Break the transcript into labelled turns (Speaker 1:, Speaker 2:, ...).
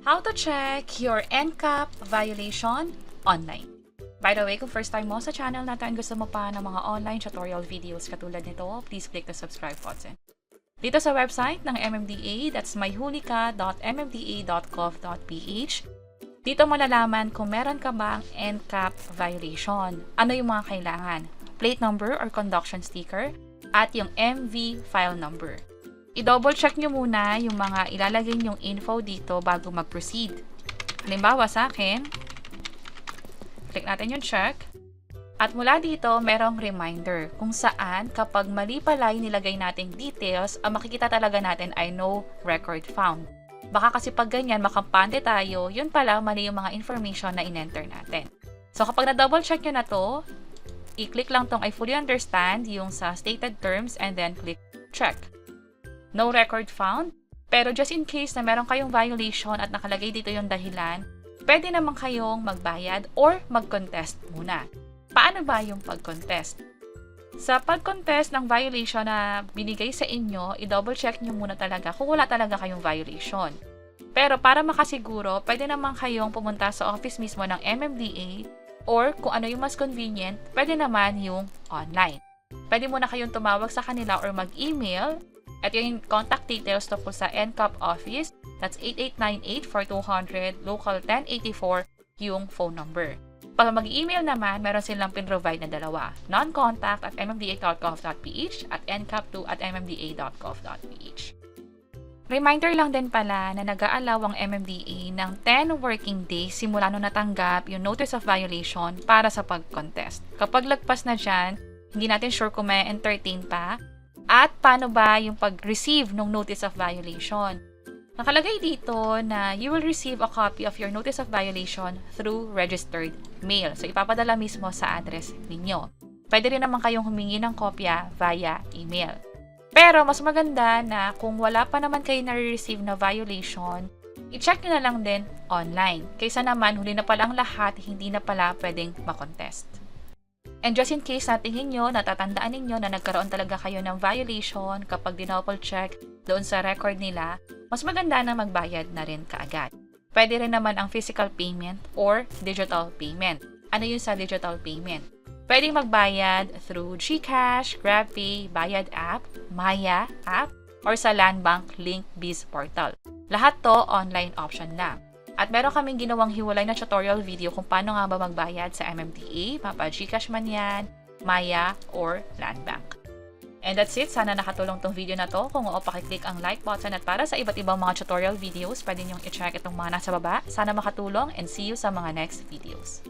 Speaker 1: How to check your NCAP violation online. By the way, kung first time mo sa channel natin, gusto mo pa ng mga online tutorial videos katulad nito, please click the subscribe button. Dito sa website ng MMDA, that's myhulika.mmda.gov.ph, dito mo nalaman kung meron ka bang NCAP violation. Ano yung mga kailangan? Plate number or conduction sticker at yung MV file number. I-double check nyo muna yung mga ilalagay nyong info dito bago mag-proceed. Halimbawa sa akin, click natin yung check. At mula dito, merong reminder kung saan kapag mali pala yung nilagay nating details, ang makikita talaga natin ay no record found. Baka kasi pag ganyan, makampante tayo, yun pala mali yung mga information na in-enter natin. So kapag na-double check nyo na to, i-click lang tong I fully understand yung sa stated terms and then click check. No record found, pero just in case na meron kayong violation at nakalagay dito yung dahilan, pwede naman kayong magbayad or mag-contest muna. Paano ba yung pag-contest? Sa pag-contest ng violation na binigay sa inyo, i-double check nyo muna talaga kung wala talaga kayong violation. Pero para makasiguro, pwede naman kayong pumunta sa office mismo ng MMDA or kung ano yung mas convenient, pwede naman yung online. Pwede muna kayong tumawag sa kanila or mag-email. At yung contact details to po sa NCAP office, that's 8898-4200, local 1084, yung phone number. Pag mag-email naman, meron silang pin-provide na dalawa, non-contact at mmda.gov.ph at ncap2@mmda.gov.ph. Reminder lang din pala na nag-aalaw ang MMDA ng 10 working days simula nung natanggap yung notice of violation para sa pag-contest. Kapag lagpas na dyan, hindi natin sure kung may entertain pa. At paano ba yung pag-receive ng notice of violation? Nakalagay dito na you will receive a copy of your notice of violation through registered mail. So, ipapadala mismo sa address ninyo. Pwede rin naman kayong humingi ng kopya via email. Pero, mas maganda na kung wala pa naman kayo na-receive na violation, i-check nyo na lang din online. Kaysa naman, huli na palang lahat, hindi na pala pwedeng makontest. And just in case natingin nyo, natatandaan ninyo na nagkaroon talaga kayo ng violation kapag dinouble check doon sa record nila, mas maganda na magbayad na rin kaagad. Pwede rin naman ang physical payment or digital payment. Ano yun sa digital payment? Pwede magbayad through GCash, GrabPay, Bayad App, Maya App, or sa Land Bank Link Biz Portal. Lahat to online option lang. At meron kaming ginawang hiwalay na tutorial video kung paano nga ba magbayad sa MMDA, mapa-GCash man yan, Maya, or Land Bank. And that's it. Sana nakatulong tong video na to. Kung oo, pakiclick ang like button at para sa iba't ibang mga tutorial videos, pwede nyong i-check itong mga nasa baba. Sana makatulong and see you sa mga next videos.